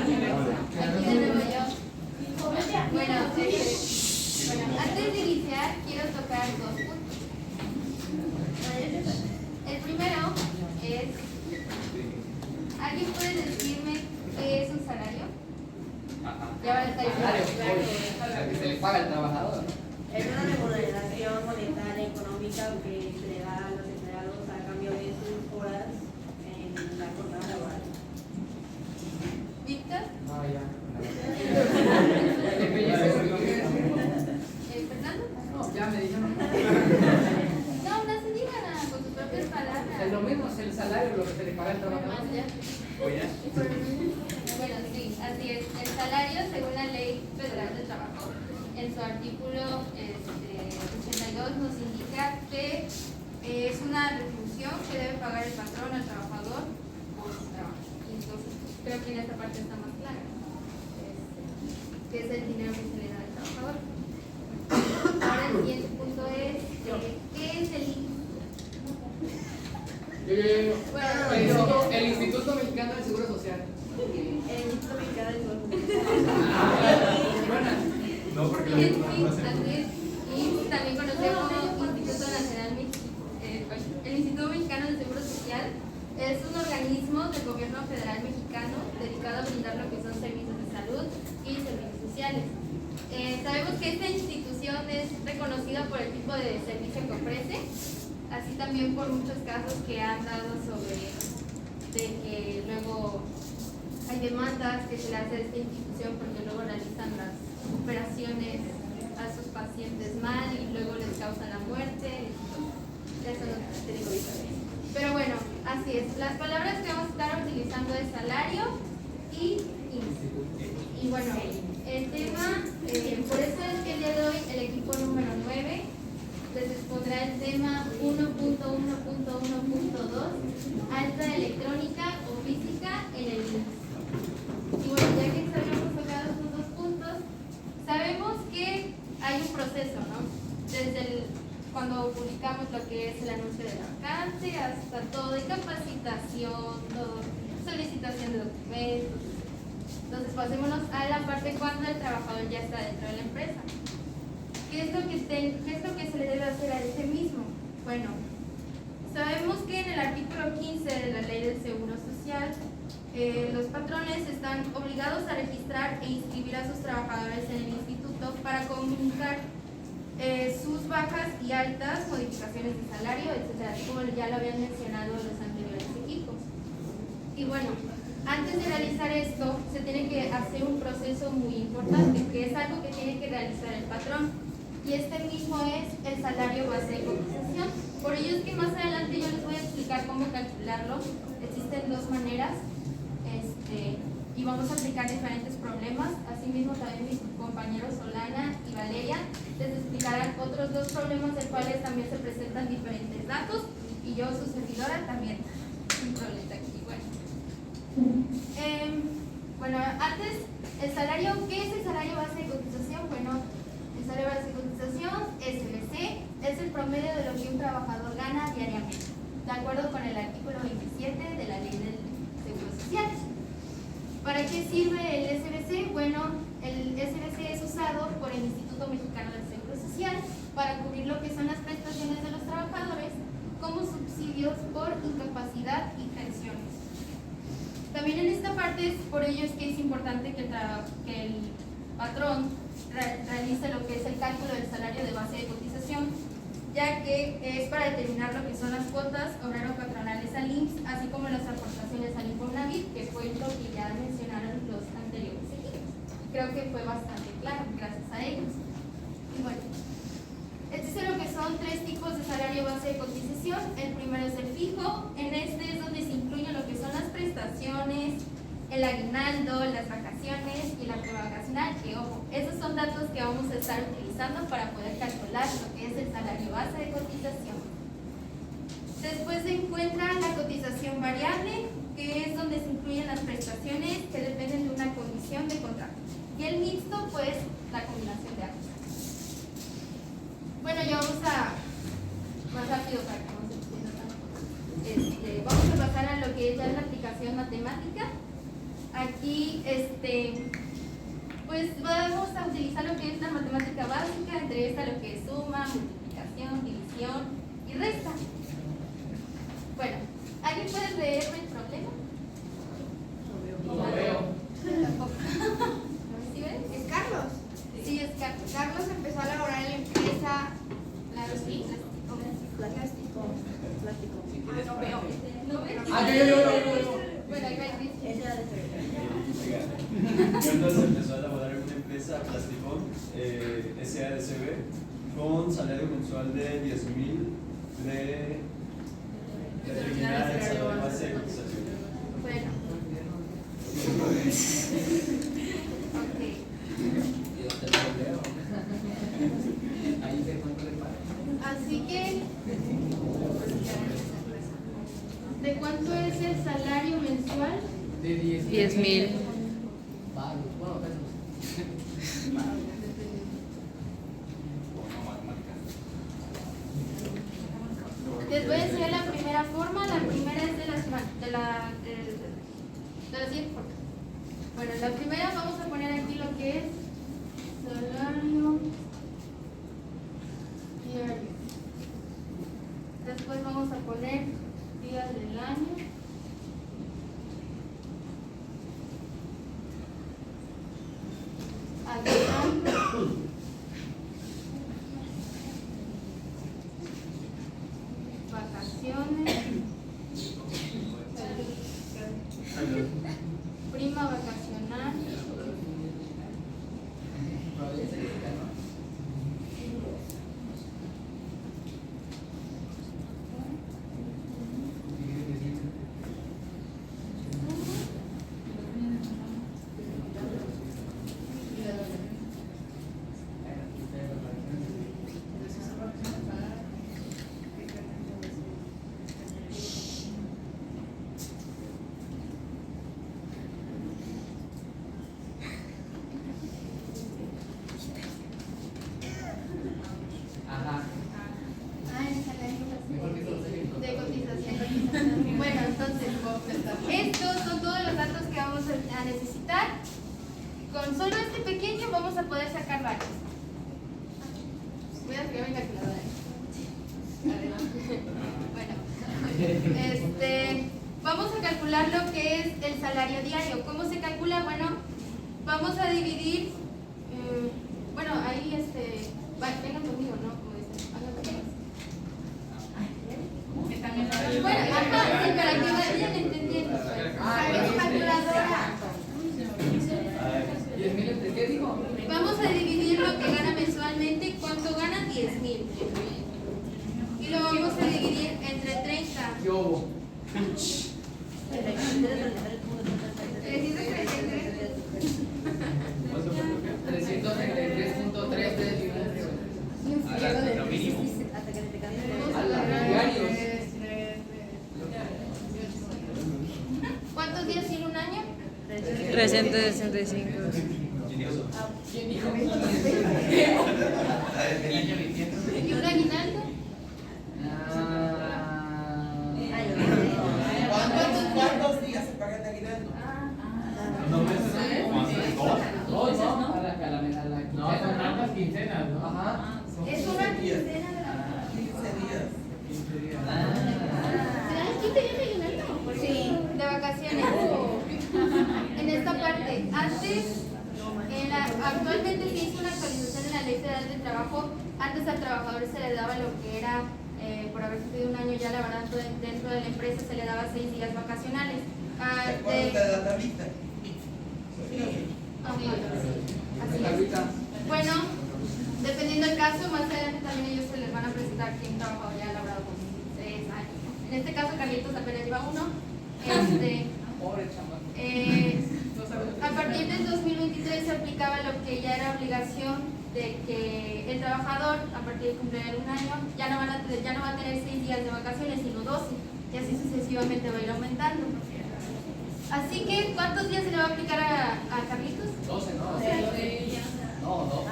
Aquí de nuevo yo. Bueno, antes de iniciar quiero tocar dos puntos. El primero es, ¿alguien puede decirme qué es un salario? Ya va a estar Salario, que se le paga al trabajador. Es una remuneración monetaria económica que se le da a los empleados a cambio de sus horas en la jornada laboral. ¿Víctor? No, ya. ¿Fernando? No, ya me dijeron. No, no se digan con sus propias palabras. Es lo mismo, es el salario lo que se le paga al trabajador. Bueno, sí, así es. El salario, según la Ley Federal del Trabajo, en su artículo 82 nos indica que es una retribución que debe pagar el patrón al trabajador por su trabajo. Entonces, creo que en esta parte está más clara. Que es el dinero que se le da al trabajador. Ahora el siguiente punto es, ¿qué es el IMSS? El Instituto Mexicano del Seguro Social. El Instituto Mexicano del Seguro Social. No, porque Así es, y también conocemos Instituto Nacional el Instituto Mexicano del Seguro Social. Es un organismo del gobierno federal mexicano dedicado a brindar lo que son servicios de salud y servicios sociales. Sabemos que esta institución es reconocida por el tipo de servicio que ofrece, así también por muchos casos que han dado sobre de que luego hay demandas que se le hace a esta institución porque luego realizan las operaciones a sus pacientes mal y luego les causan la muerte. Eso no te digo ahorita. Pero bueno, así es. Las palabras que vamos a estar utilizando es salario y IMSS. Y bueno, el tema, por eso es que el día de hoy el equipo número 9 les expondrá el tema 1.1.1.2, alta electrónica o física en el IMSS. Y bueno, ya que sabemos tocado estos dos puntos, sabemos que hay un proceso, ¿no? Desde cuando publicamos lo que es el anuncio de la vacante hasta todo de capacitación, todo, solicitación de documentos. Entonces pasémonos a la parte cuando el trabajador ya está dentro de la empresa. ¿Qué es lo que se le debe hacer a este mismo? Bueno, sabemos que en el artículo 15 de la Ley del Seguro Social, los patrones están obligados a registrar e inscribir a sus trabajadores en el instituto para comunicar sus bajas y altas, modificaciones de salario, etcétera, como ya lo habían mencionado los anteriores equipos. Y bueno, antes de realizar esto, se tiene que hacer un proceso muy importante, que es algo que tiene que realizar el patrón, y este mismo es el salario base de cotización. Por ello es que más adelante yo les voy a explicar cómo calcularlo. Existen dos maneras, y vamos a aplicar diferentes problemas. Asimismo también mis compañeros Solana y Valeria les explicarán otros dos problemas de cuales también se presentan diferentes datos, y yo, su servidora, también sin problema aquí. Bueno, antes, el salario, ¿qué es el salario base de cotización? Bueno, el salario base de cotización, SBC, es el promedio de lo que un trabajador gana diariamente, de acuerdo con el artículo 27 de la Ley del Seguro Social. ¿Para qué sirve el SBC? Bueno, el SBC es usado por el Instituto Mexicano del Seguro Social para cubrir lo que son las prestaciones de los trabajadores como subsidios por incapacidad y pensiones. También en esta parte, por ello es que es importante que el patrón realice lo que es el cálculo del salario de base de cotización, ya que es para determinar lo que son las cuotas obrero-patronales al IMSS, así como las aportaciones al Infonavit, que fue lo que ya mencionaron los anteriores equipos. Creo que fue bastante claro, gracias a ellos. Y bueno, este es lo que son tres tipos de salario base de cotización. El primero es el fijo. En este es donde se incluyen lo que son las prestaciones, el aguinaldo, las vacaciones y la prueba vacacional, que ojo, esos son datos que vamos a estar utilizando para poder calcular lo que es el salario base de cotización. Después se encuentra la cotización variable, que es donde se incluyen las prestaciones que dependen de una condición de contrato. Y el mixto, pues, la combinación de ambos. Bueno, ya vamos a más rápido para que no se entienda tanto. Vamos a pasar a lo que es ya la aplicación matemática. aquí, pues vamos a utilizar lo que es la matemática básica, entre esta lo que es suma, multiplicación, división y resta. Bueno, ¿alguien puede leerme el problema? No veo. Tampoco. ¿Sí ves? Es Carlos. Sí, es Carlos. Carlos empezó a laborar en la empresa ¿Sí? Plástico. no veo. ¿No ves? Yo. Bueno, ahí va el Luis. Ese era de Carlos empezó a laborar en una empresa Plasticón SADCB con salario mensual de 10,000 de determinar el salario base de cotización. Bueno. Ok. Ahí te cuento de par. Así que, ¿de cuánto es el salario mensual? De 10,000. Varos. Bueno, pesos. Les voy a enseñar la primera forma. La primera es de la siguiente forma. Bueno, la primera vamos a poner aquí lo que es salario diario. Después vamos a poner días del año. Aguinaldo. Vacaciones. Prima vacacional. Ajá. Mejor que todo sea De cotización. Bueno, entonces, estos son todos los datos que vamos a necesitar. Con solo este pequeño vamos a poder sacar varios. Voy a sacar mi calculadora. Bueno, vamos a calcular lo que es el salario diario. ¿Cómo se calcula? Bueno, vamos a dividir, bueno, ahí vengan conmigo, ¿no? Como dicen, hagan conmigo. Bueno, ajá, sí, para que vayan entendiendo. ¿Sabes calculadora? 10,000 de qué dijo? Vamos a dividir lo que gana mensualmente. ¿Cuánto gana? 10,000. Y lo vamos a dividir entre 30. Yo. 333.3 de Lo mínimo. diarios. ¿Cuántos días tiene un año? 365. ¿Quién dijo? ¿Y un aguinaldo? ¿Cuántos días se pagan de aguinaldo? Dos, ¿no? A la No, son tantas quincenas, ¿no? Ajá. Es una quincena de la 15 días. 15 días. ¿Será el 15 días de aguinaldo? Sí, de vacaciones. En esta parte, actualmente se hizo una actualización en la ley federal del trabajo. Antes al trabajador se le daba lo que era, por haber cumplido un año ya laborando dentro de la empresa, se le daba 6 días vacacionales. ¿Te acuerdas de la tablita? Ajá, sí, así es. Ahorita. Bueno, dependiendo del caso, más adelante también ellos se les van a presentar que un trabajador ya ha laborado por 6 años. En este caso, Carlitos apenas lleva uno. Pobre chamaco. A partir del 2023 se aplicaba lo que ya era obligación de que el trabajador, a partir de cumplir un año, ya no va a tener 6 días de vacaciones, sino 12, y así sucesivamente va a ir aumentando. Así que, ¿cuántos días se le va a aplicar a Carlitos? 12, ¿no? 12. No, 12.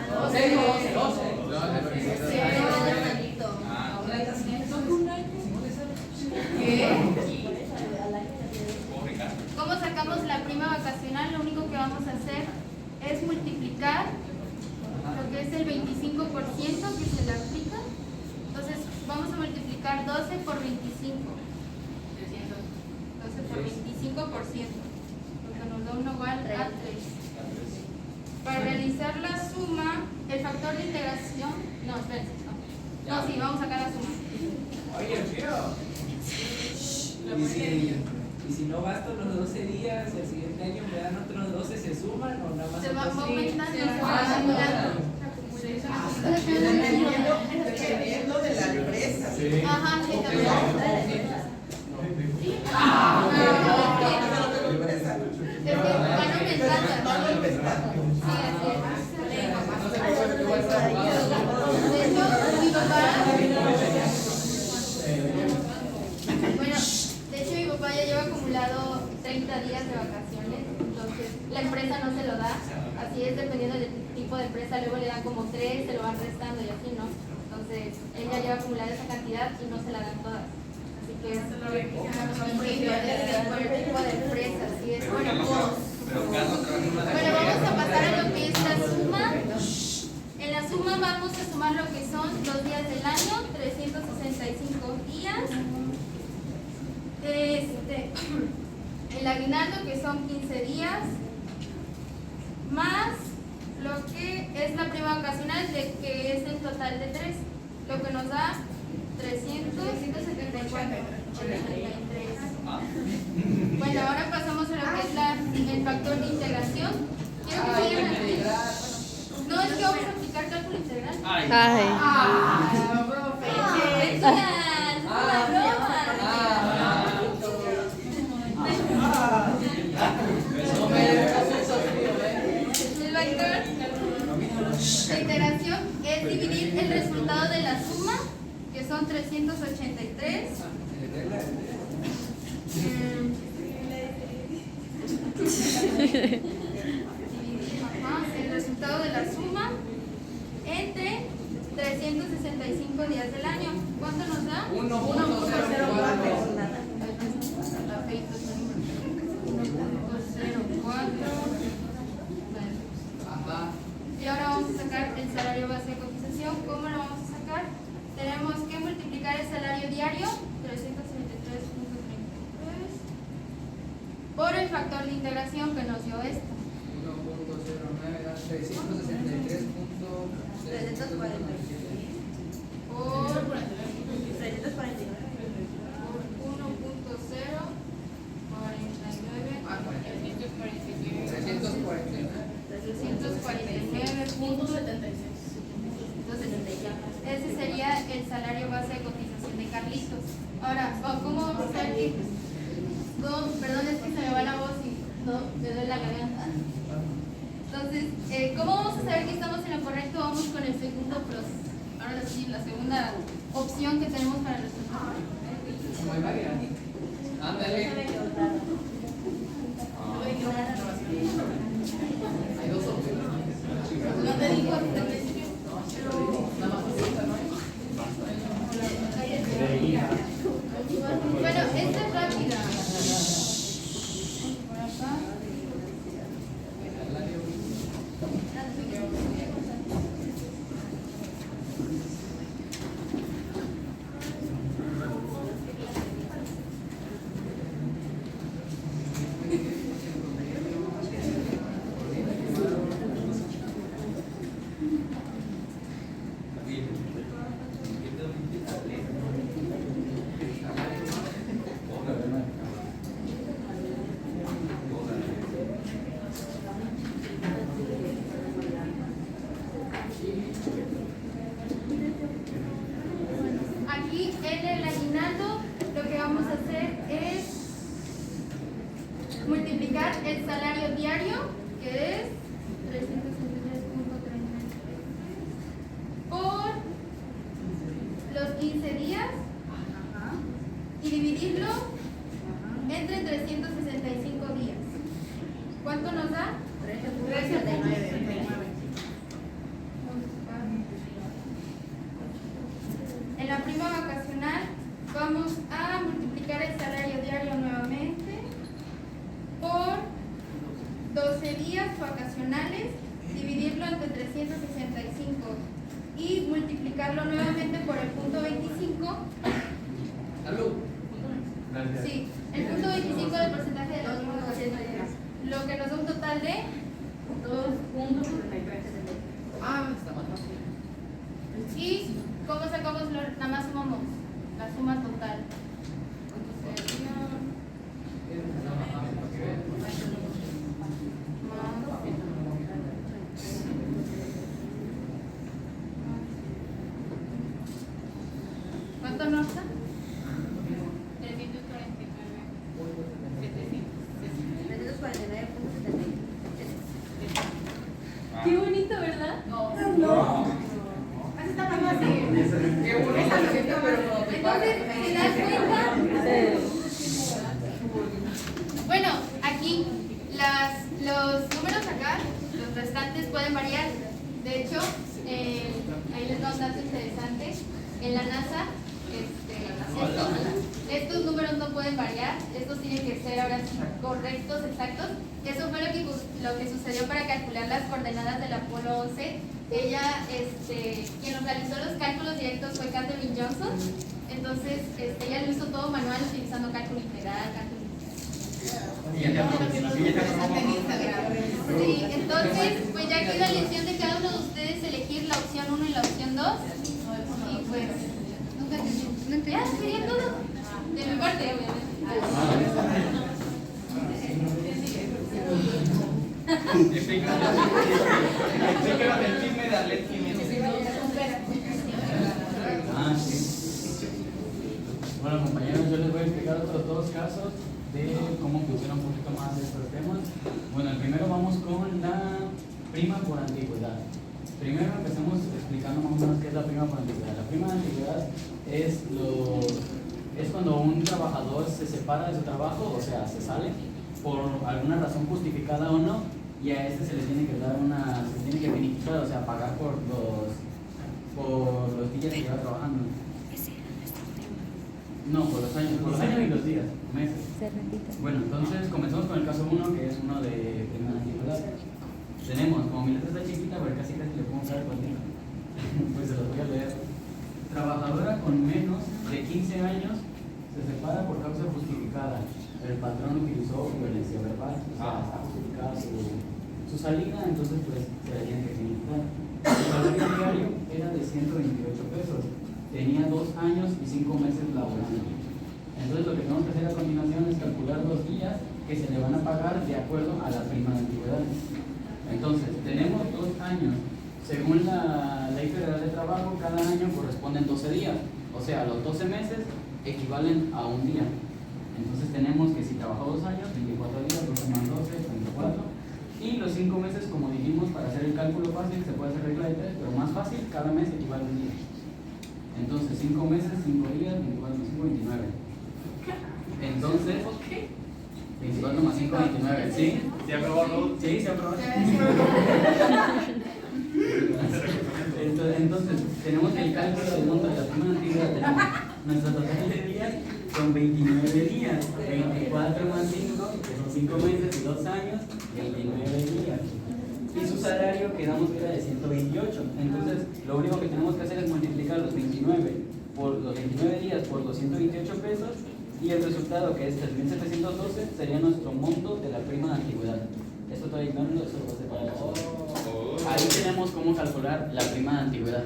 12. ¿Qué? ¿Cómo sacamos la prima vacacional? vamos a hacer es multiplicar lo que es el 25% que se le aplica. Entonces vamos a multiplicar 12 por 25. 12 por 25%, porque nos da un igual a 3. Para realizar la suma, el factor de integración, no, espérense, no, sí, vamos a sacar la suma. Oye, tío. Y si no gasto los 12 días, el siguiente año me dan otros 12, ¿se suman o nada más? Se va aumentando, se va Ah, acumulando. Dependiendo de la empresa. Ajá, sí, también. Es que van aumentando. Sí, así es. De hecho, mi papá. Bueno, de hecho mi papá ya lleva acumulado 30 días de vacaciones, entonces la empresa no se lo da, así es dependiendo del tipo de empresa, luego le dan como 3, se lo van restando y así, ¿no? Entonces ella lleva acumulada esa cantidad y no se la dan todas, así que es por el tipo de empresa, así es. Bueno, vamos a pasar a lo que es la suma. En la suma vamos a sumar lo que son los días del año, 365 días. El aguinaldo, que son 15 días, más lo que es la prima ocasional, que es el total de 3, lo que nos da 374. Bueno, ahora pasamos a lo que es el factor de integración. Quiero que vayan a ver. No, es que vamos a aplicar cálculo integral. Ay. Decían, una broma. El factor de integración es dividir el resultado de la suma, que son 383. El resultado de la suma entre 365 días del año. ¿Cuánto nos da? 1.04. Y ahora vamos a sacar el salario base de cotización. ¿Cómo lo vamos a sacar? Tenemos que multiplicar el salario diario, 373.33, por el factor de integración que nos dio esto. 1.09 da 363.349. Por 349. 349. Ese sería el salario base de cotización de Carlitos. Ahora, ¿cómo vamos a hacer que? Perdón, es que se me va la voz y no me duele la garganta. Entonces, ¿cómo vamos a saber que estamos en lo correcto? Vamos con el segundo proceso. Ahora sí, la segunda opción que tenemos para resolver. Como hay varias. Ándale. Hay dos opciones. No te digo al principio. Nada más esta, ¿no? Bueno, esta es rápida. Por acá. Aquí en el aguinaldo lo que vamos a hacer es multiplicar el salario diario, que es 363.33, por los 15 días y dividirlo entre 365 días. ¿Cuánto nos da? 379. En la prima vacacional vamos a multiplicar el salario diario nuevamente por 12 días vacacionales, dividirlo entre 365 y multiplicarlo nuevamente por el punto 25. Salud. Gracias. Sí, el punto 25 del porcentaje de los mismos días. Lo que nos da un total de 2.73. Ah, está más fácil. ¿y cómo sacamos? Nada más sumamos la suma total. Entonces sería ¿cuánto nos da? 349.77. Qué bonito, ¿verdad? Así está más fácil. Qué bonito se siente, pero cuando te pagan. Entonces, ¿te das cuenta? Bueno, aquí los números acá, los restantes pueden variar. De hecho, ahí les da un dato interesante. En la NASA, estos números no pueden variar. Estos tienen que ser ahora sí correctos, exactos. Eso fue lo que sucedió para calcular las coordenadas del Apolo 11. Ella, quien nos realizó los cálculos directos fue Katherine Johnson. Entonces, ella lo hizo todo manual utilizando cálculo integral, cálculo sí, entonces, pues ya queda la elección de cada uno de ustedes elegir la opción 1 y la opción 2. Y pues, nunca entendí. Ya, sería todo. De mi parte, obviamente. Explícame el chisme de Arlet Jiménez. Sí. Bueno, compañeros, yo les voy a explicar otros dos casos de cómo funciona un poquito más estos temas. Bueno, el primero vamos con la prima por antigüedad. Primero empecemos explicando más o menos qué es la prima por antigüedad. La prima de antigüedad es cuando un trabajador se separa de su trabajo, o sea, se sale por alguna razón justificada o no, y a este se le tiene que dar se tiene que finiquitar, o sea, pagar por los días que lleva trabajando. No, por los años y los días, meses. Bueno, entonces comenzamos con el caso 1, que es uno de prima de antigüedad. Tenemos, como mi letra está chiquita, pero casi le pongo cara contigo. Pues se los voy a leer. Trabajadora con menos de 15 años se separa por causa justificada. El patrón utilizó violencia verbal, o sea, está justificada su salida, entonces pues se la tiene que finiquitar. El salario diario era de 128 pesos. Tenía 2 años y 5 meses laborando. Entonces lo que tenemos que hacer a continuación es calcular los días que se le van a pagar de acuerdo a la prima de antigüedad. Entonces, tenemos 2 años. Según la Ley Federal de Trabajo, cada año corresponden 12 días. O sea, los 12 meses equivalen a un día. Entonces tenemos que si trabajó 2 años, 24 días, 12 más 12, 34. Y los 5 meses, como dijimos, para hacer el cálculo fácil, se puede hacer regla de 3, pero más fácil, cada mes equivale a un día. Entonces, 5 meses, 5 días, 24 más 5, 29. Entonces, 24 más 5, 29. ¿Sí? ¿Se aprobó, Ruth? Sí, se aprobó. Entonces, tenemos el cálculo del monto de la prima de antigüedad. Tenemos nuestro total de días son 29 días. 24 más 5, que son 5 meses y 2 años, 29 días. Y su salario quedamos que era de 128. Entonces, lo único que tenemos que hacer es multiplicar los 29 días por 228 pesos. Y el resultado, que es 3.712, sería nuestro monto de la prima de antigüedad. Esto todavía no lo sé para ahí tenemos cómo calcular la prima de antigüedad.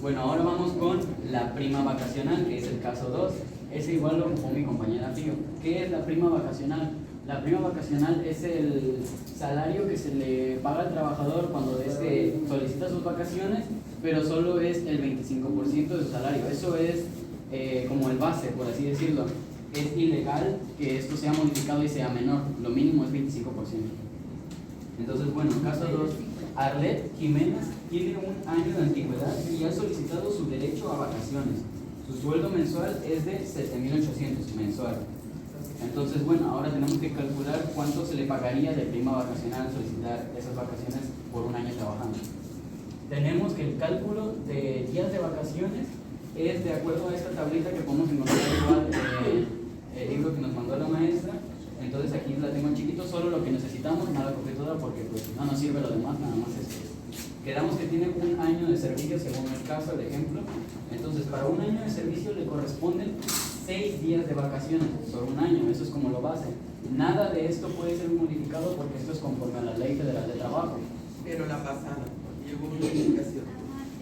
Bueno, ahora vamos con la prima vacacional, que es el caso 2. Ese igual lo ocupó mi compañera Pío. ¿Qué es la prima vacacional? La prima vacacional es el salario que se le paga al trabajador cuando solicita sus vacaciones, pero solo es el 25% de su salario. Eso es como el base, por así decirlo. Es ilegal que esto sea modificado y sea menor. Lo mínimo es 25%. Entonces, bueno, caso 2. Arlet Jiménez tiene 1 año de antigüedad y ha solicitado su derecho a vacaciones. Su sueldo mensual es de 7.800 mensual. Entonces, bueno, ahora tenemos que calcular cuánto se le pagaría de prima vacacional al solicitar esas vacaciones por 1 año trabajando. Tenemos que el cálculo de días de vacaciones es de acuerdo a esta tablita que podemos encontrar igual en el libro que nos mandó la maestra. Entonces aquí la tengo en chiquito, solo lo que necesitamos, nada porque pues, no nos sirve lo demás, nada más esto. Quedamos que tiene un año de servicio según el caso, el ejemplo. Entonces, para un año de servicio le corresponden 6 días de vacaciones por un año, eso es como lo base. Nada de esto puede ser modificado porque esto es conforme a la ley federal de trabajo. Pero la pasada, porque hubo modificación.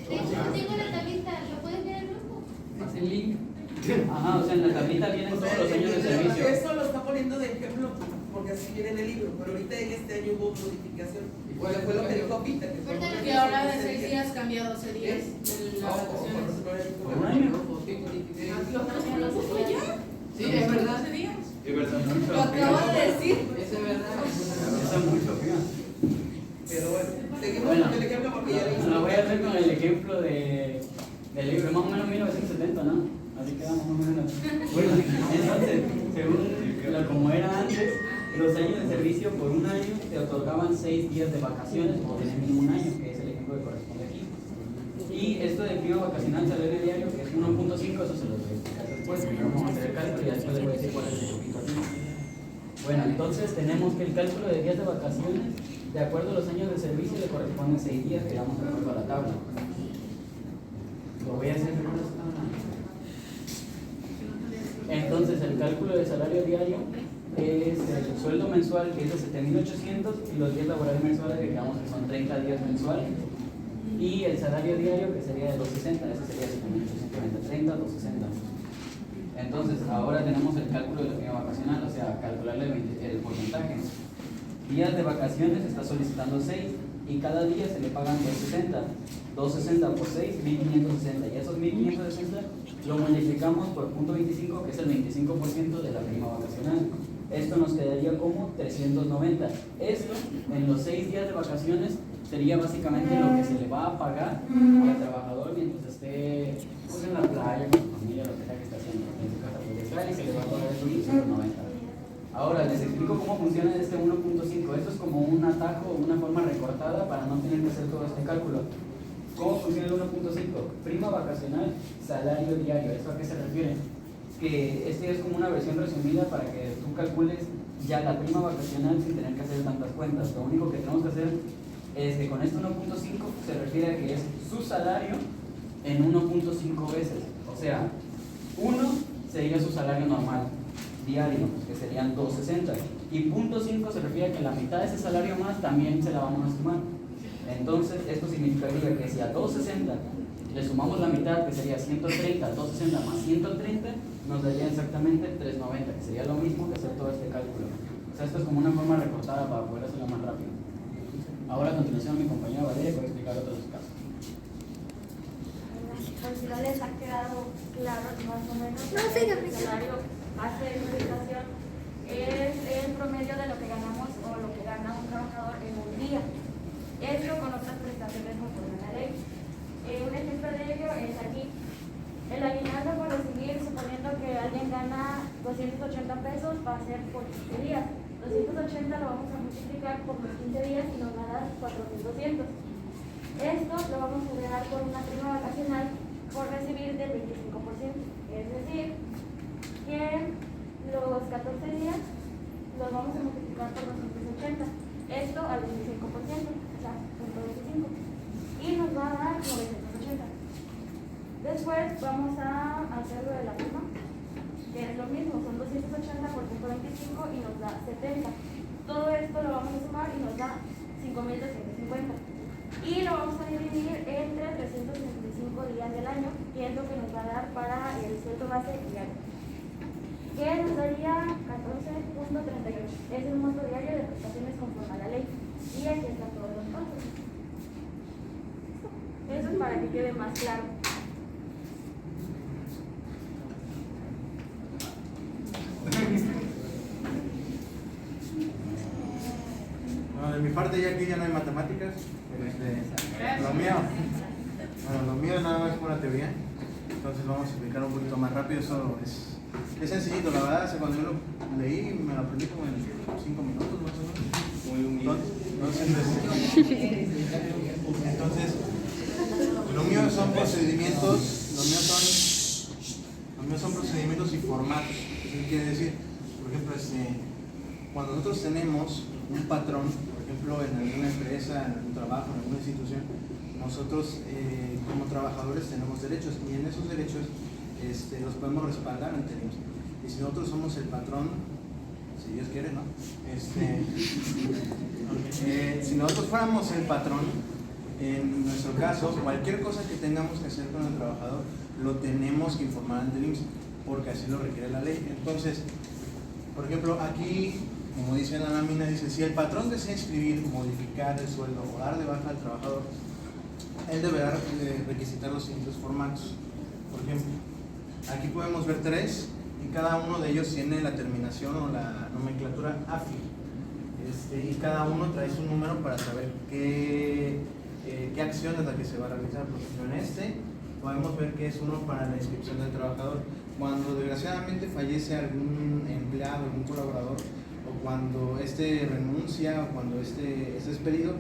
De hecho, tengo la tablita, ¿lo puedes ver el grupo? Más el link. Ajá, o sea, en la tablita vienen todos los años de servicio. Eso lo está poniendo de ejemplo porque así viene en el libro, pero ahorita en este año hubo modificación. ¿Cuál fue lo que dijo Pita? Que fue Porque Que ahora de 6 días cambia a 12 días de las vacaciones. Por un año. Sí, es verdad. 12 días. Es verdad. Lo acabo de decir. Eso es verdad. Eso es mucho, fíjate. Pero bueno, seguimos Bueno, con el ejemplo porque ya vimos. lo voy a hacer con el ejemplo del libro, más o menos 1970, ¿no? Así quedamos más o menos. Bueno, entonces, según como era antes, los años de servicio por un año te otorgaban 6 días de vacaciones o tener mínimo un año, que es el ejemplo que corresponde aquí. Y esto del prima vacacional salario diario, que es 1.5, eso se los voy a explicar después. Vamos a hacer el cálculo y después les voy a decir cuál es el poquito aquí. Bueno, entonces tenemos que el cálculo de días de vacaciones, de acuerdo a los años de servicio, le corresponden 6 días, que vamos de acuerdo a la tabla. Lo voy a hacer primero. Entonces, el cálculo de salario diario es el sueldo mensual, que es de 7.800, y los días laborales mensuales, que digamos que son 30 días mensuales, y el salario diario, que sería de 260, ese sería 7.820, 30, 260. Entonces, ahora tenemos el cálculo de la prima vacacional, o sea, calcularle el porcentaje. Días de vacaciones está solicitando 6, y cada día se le pagan 260. 260 por 6, 1560. Y esos 1560 lo multiplicamos por 0.25, que es el 25% de la prima vacacional. Esto nos quedaría como 390. Esto, en los 6 días de vacaciones, sería básicamente lo que se le va a pagar al trabajador mientras esté pues, en la playa, con su familia, lo que sea que esté haciendo en su casa proyectal, y se le va a pagar esos 390. Ahora les explico cómo funciona este 1.5. Esto es como un atajo, una forma recortada para no tener que hacer todo este cálculo. ¿Cómo funciona el 1.5? Prima vacacional, salario diario. ¿Eso a qué se refiere? Que este es como una versión resumida para que tú calcules ya la prima vacacional sin tener que hacer tantas cuentas. Lo único que tenemos que hacer es que con este 1.5 se refiere a que es su salario en 1.5 veces. O sea, 1 sería su salario normal, diario, que serían 260. Y 0.5 se refiere a que la mitad de ese salario más también se la vamos a sumar. Entonces, esto significaría que si a 260 le sumamos la mitad, que sería 130, 260 más 130, nos daría exactamente 390, que sería lo mismo que hacer todo este cálculo. O sea, esto es como una forma recortada para poder hacerlo más rápido. Ahora, a continuación, mi compañera Valeria va a explicar otros casos. Por si no les ha quedado claro más o menos, síganme. el salario base de cotización es el promedio de lo que ganamos o lo que gana un trabajador en un día. Esto con otras prestaciones conforme a la ley. Un ejemplo de ello es aquí. El aguinaldo por recibir, suponiendo que alguien gana 280 pesos, va a ser por 15 días. 280 lo vamos a multiplicar por los 15 días y nos va a dar 4.200. Esto lo vamos a agregar por una prima vacacional por recibir del 25%. Es decir, que los 14 días los vamos a multiplicar por 280. Esto al 25%, o sea, 0.25. Y nos va a dar 980. Después vamos a hacer lo de la prima, que es lo mismo, son 280 por 125 y nos da 70. Todo esto lo vamos a sumar y nos da 5.250. Y lo vamos a dividir entre 365 días del año, que es lo que nos va a dar para el sueldo base diario, que nos daría 14.38. Es el monto diario de prestaciones conforme a la ley. Y aquí están todos los montos. Eso es para que quede más claro. Bueno, de mi parte ya aquí ya no hay matemáticas. Lo mío nada más es pura teoría. Entonces vamos a explicar un poquito más rápido. Eso es sencillito, la verdad. Cuando yo lo leí me lo aprendí como en 5 minutos más o menos. Muy humilde. Entonces, lo mío son procedimientos, y formatos. ¿Qué quiere decir? Por ejemplo, cuando nosotros tenemos un patrón, ejemplo, en alguna empresa, en algún trabajo, en alguna institución, nosotros como trabajadores tenemos derechos y en esos derechos los podemos respaldar ante el IMSS. Y si nosotros somos el patrón, si Dios quiere, ¿no? Si nosotros fuéramos el patrón, en nuestro caso, cualquier cosa que tengamos que hacer con el trabajador, lo tenemos que informar ante el IMSS, porque así lo requiere la ley. Entonces, por ejemplo, aquí, como dice la lámina, dice, si el patrón desea inscribir, modificar el sueldo o dar de baja al trabajador, él deberá requisitar los siguientes formatos. Por ejemplo, aquí podemos ver 3 y cada uno de ellos tiene la terminación o la nomenclatura AFI. Y cada uno trae su número para saber qué acción es la que se va a realizar. Por ejemplo, en podemos ver que es uno para la inscripción del trabajador. Cuando desgraciadamente fallece algún empleado, algún colaborador, o cuando renuncia, o cuando es despedido,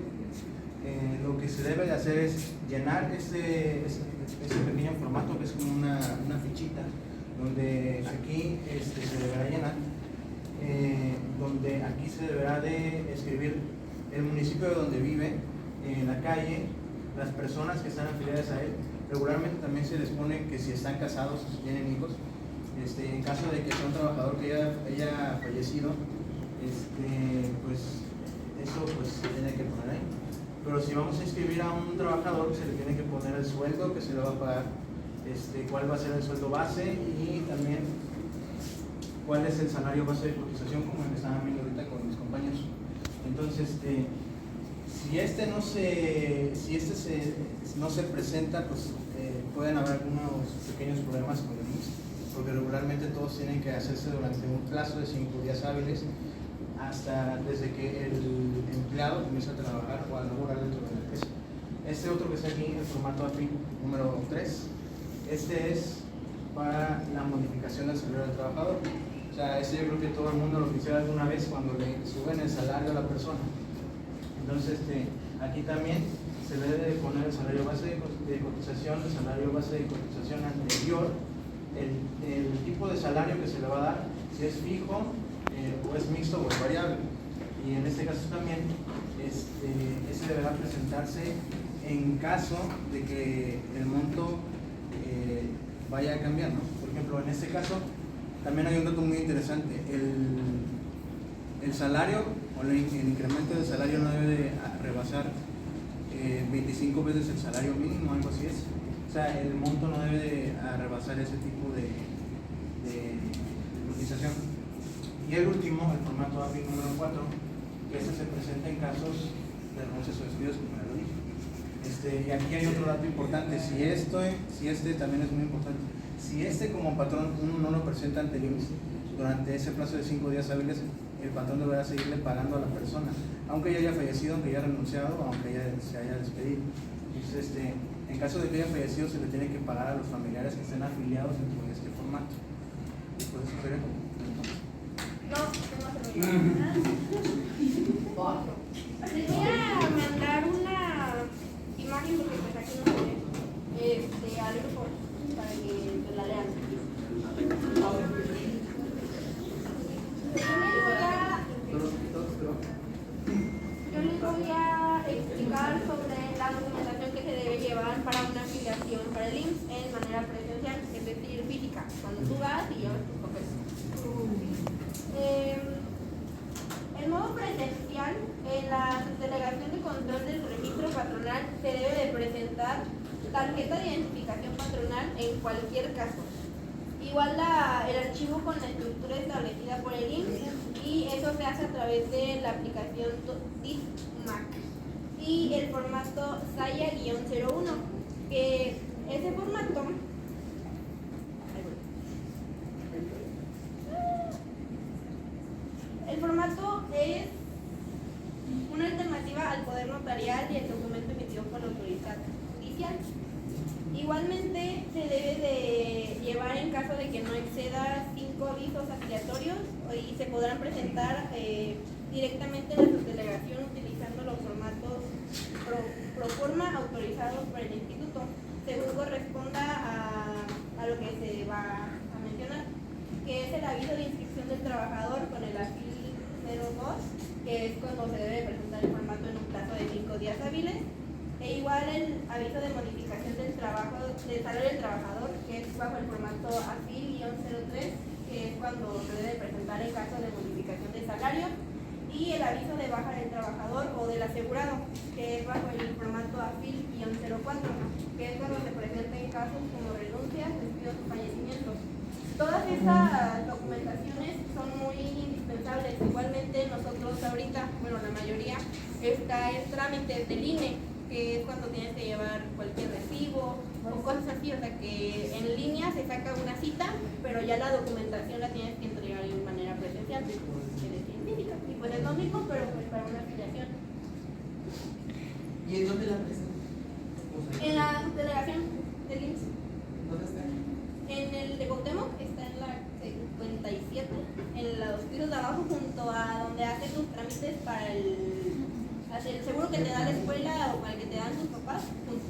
lo que se debe de hacer es llenar este pequeño formato que es como una fichita, donde aquí se deberá llenar, donde aquí se deberá de escribir el municipio de donde vive, la calle, las personas que están afiliadas a él. Regularmente también se les pone que si están casados o si tienen hijos, en caso de que sea un trabajador que haya fallecido, pues eso pues se tiene que poner ahí. Pero si vamos a inscribir a un trabajador, se le tiene que poner el sueldo que se le va a pagar, cuál va a ser el sueldo base y también cuál es el salario base de cotización, como el que estaban viendo ahorita con mis compañeros. Entonces, si no se presenta, pues pueden haber algunos pequeños problemas con el IMSS, porque regularmente todos tienen que hacerse durante un plazo de 5 días hábiles, hasta desde que el empleado comienza a trabajar o a laborar dentro de la empresa. Este otro que está aquí, el formato AFI número 3, es para la modificación del salario del trabajador. O sea, yo creo que todo el mundo lo quisiera alguna vez cuando le suben el salario a la persona. Entonces, aquí también se debe de poner el salario base de cotización, el salario base de cotización anterior, el tipo de salario que se le va a dar, si es fijo, o es mixto o es variable. Y en este caso también, ese deberá presentarse en caso de que el monto vaya a cambiar, ¿no? Por ejemplo, en este caso, también hay un dato muy interesante. El salario o el incremento del salario no debe de rebasar 25 veces el salario mínimo, algo así es. O sea, el monto no debe de rebasar ese tipo de cotización. Y el último, el formato AFI número 4, que se presenta en casos de renuncias o despidos, como ya lo dije. Y aquí hay otro dato importante. Si este también es muy importante. Si como patrón uno no lo presenta ante el IMSS durante ese plazo de 5 días hábiles, el patrón deberá seguirle pagando a la persona, aunque ya haya fallecido, aunque haya renunciado, aunque se haya despedido. Entonces, en caso de que haya fallecido, se le tiene que pagar a los familiares que estén afiliados dentro de este formato. Y por eso sería como... Les voy a mandar una imagen porque pues aquí no se ve al grupo para que la lean. Yo les voy a explicar sobre la documentación que se debe llevar para una afiliación para el IMSS en manera presencial, es decir, física, cuando tú vas y llevas tus papeles. El modo presencial, en la delegación de control del registro patronal se debe de presentar tarjeta de identificación patronal en cualquier caso. Igual el archivo con la estructura establecida por el IMSS, y eso se hace a través de la aplicación DISMAC y el formato SAIA-01, que ese formato es una alternativa al poder notarial y el documento emitido por la autoridad judicial. Igualmente se debe de llevar en caso de que no exceda 5 avisos afiliatorios, y se podrán presentar directamente en la subdelegación utilizando los formatos pro forma autorizados por el instituto, según corresponda a lo que se va a mencionar, que es el aviso de inscripción del trabajador con el AFIL 02, que es cuando se debe presentar el formato 5 días hábiles. E igual el aviso de modificación del salario del trabajador, que es bajo el formato AFIL-03, que es cuando se debe presentar en caso de modificación de salario. Y el aviso de baja del trabajador o del asegurado, que es bajo el formato AFIL-04, que es cuando se presenten casos como renuncias, despidos o fallecimientos. Todas estas documentaciones son muy indispensables. Igualmente nosotros ahorita, bueno, la mayoría, está en trámites del INE, que es cuando tienes que llevar cualquier recibo o cosas así, o sea que en línea se saca una cita, pero ya la documentación la tienes que entregar de manera presencial, que es científica, y pues es lo mismo, pero pues para una afiliación. ¿Y en dónde la presentan? En la delegación del IMSS. ¿Dónde está? En el de Cuauhtémoc está en la 57, en los pisos de abajo, junto a donde haces tus trámites para el seguro que te da la escuela o para el que te dan tus papás, junto